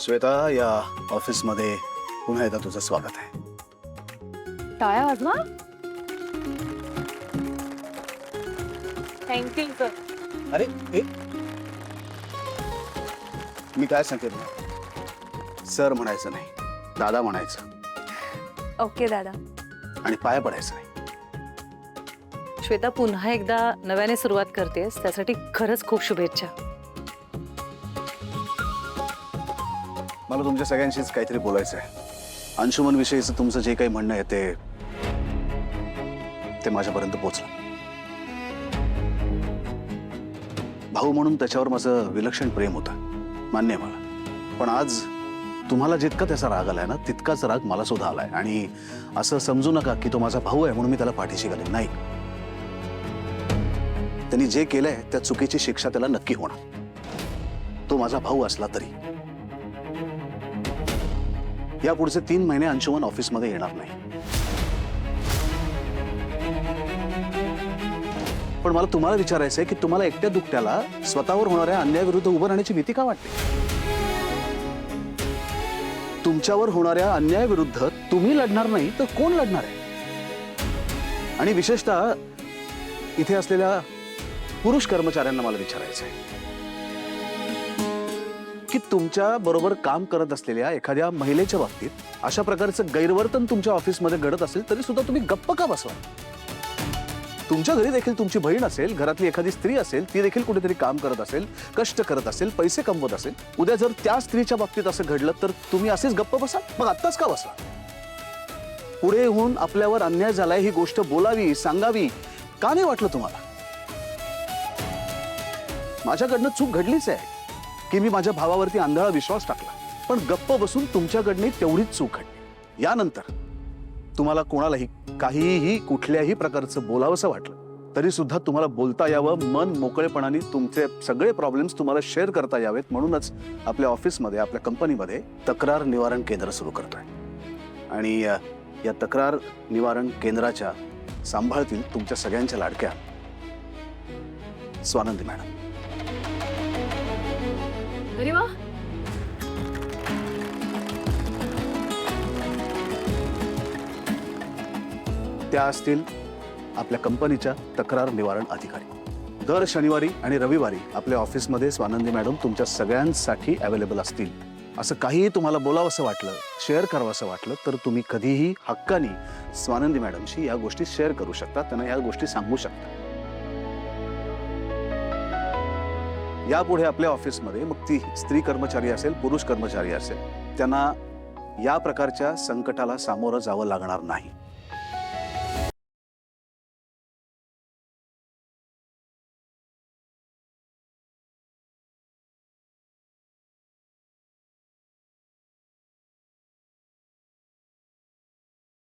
श्वेता, या ऑफिसमध्ये पुन्हा एकदा तुझं स्वागत आहे. टाळ्या वाजवा. Thank you sir. अरे मी काय सांगते तुला, सर म्हणायचं नाही, दादा म्हणायचं. ओके दादा. आणि पाया पडायचं नाही. श्वेता, पुन्हा एकदा नव्याने सुरुवात करतेस त्यासाठी खरंच खूप शुभेच्छा. मला तुमच्या सगळ्यांशीच काहीतरी बोलायचं आहे. अंशुमन विषयीचं तुमचं जे काही म्हणणं आहे ते माझ्यापर्यंत पोहोचलं. भाऊ म्हणून त्याच्यावर माझं विलक्षण प्रेम होतं, मान्य आहे मला. पण आज तुम्हाला जितका त्याचा राग आलाय ना, तितकाच राग मला सुद्धा आलाय. आणि असं समजू नका की तो माझा भाऊ आहे म्हणून मी त्याला पाठीशी घालेन. नाही, त्यांनी जे केलंय त्या चुकीची शिक्षा त्याला नक्की होणार, तो माझा भाऊ असला तरी. या पुढचे 3 महिने अंशुमन ऑफिसमध्ये येणार नाही. पण मला तुम्हाला विचारायचं आहे की तुम्हाला एकट्या दुकट्याला स्वतःवर होणाऱ्या अन्यायाविरुद्ध उभं राहण्याची भीती का वाटते? तुमच्यावर होणाऱ्या अन्यायाविरुद्ध तुम्ही लढणार नाही तर कोण लढणार आहे? आणि विशेषतः इथे असलेल्या पुरुष कर्मचाऱ्यांना मला विचारायचं आहे की तुमच्या बरोबर काम करत असलेल्या एखाद्या महिलेच्या बाबतीत अशा प्रकारचं गैरवर्तन तुमच्या ऑफिसमध्ये घडत असेल तरी सुद्धा तुम्ही गप्प का बसवा? तुमच्या घरी देखील तुमची बहीण असेल, घरातली एखादी स्त्री असेल, ती देखील कुठेतरी काम करत असेल, कष्ट करत असेल, पैसे कमवत असेल. उद्या जर त्या स्त्रीच्या बाबतीत असं घडलं तर तुम्ही असेच गप्प बसा? मग आत्ताच का बसला? पुढे येऊन आपल्यावर अन्याय झालाय ही गोष्ट बोलावी, सांगावी का नाही वाटलं तुम्हाला? माझ्याकडनं चूक घडलीच आहे की मी माझ्या भावावरती आंधळा विश्वास टाकला. पण गप्प बसून तुमच्याकडनं तेवढीच चूक घडली. यानंतर तुम्हाला कोणालाही काहीही कुठल्याही प्रकारचं बोलावंसं वाटलं तरी सुद्धा तुम्हाला बोलता यावं, मन मोकळेपणाने तुमचे सगळे प्रॉब्लेम्स तुम्हाला शेअर करता यावेत. म्हणूनच आपल्या ऑफिसमध्ये, आपल्या कंपनीमध्ये तक्रार निवारण केंद्र सुरू करतोय. आणि या तक्रार निवारण केंद्राच्या सांभाळतील तुमच्या सगळ्यांच्या लाडक्या स्वानंदी मॅडम. अरे वा. त्या असतील आपल्या कंपनीच्या तक्रार निवारण अधिकारी. दर शनिवारी आणि रविवारी आपल्या ऑफिसमध्ये स्वानंदी मॅडम तुमच्या सगळ्यांसाठी अवेलेबल असतील. असं काहीही तुम्हाला बोलावंसं वाटलं, शेअर करावंसं वाटलं तर तुम्ही कधीही हक्कानी स्वानंदी मॅडमशी या गोष्टी शेअर करू शकता, त्यांना या गोष्टी सांगू शकता. यापुढे आपल्या ऑफिसमध्ये मग ती स्त्री कर्मचारी असेल, पुरुष कर्मचारी असेल, त्यांना या प्रकारच्या संकटाला सामोरं जावं लागणार नाही.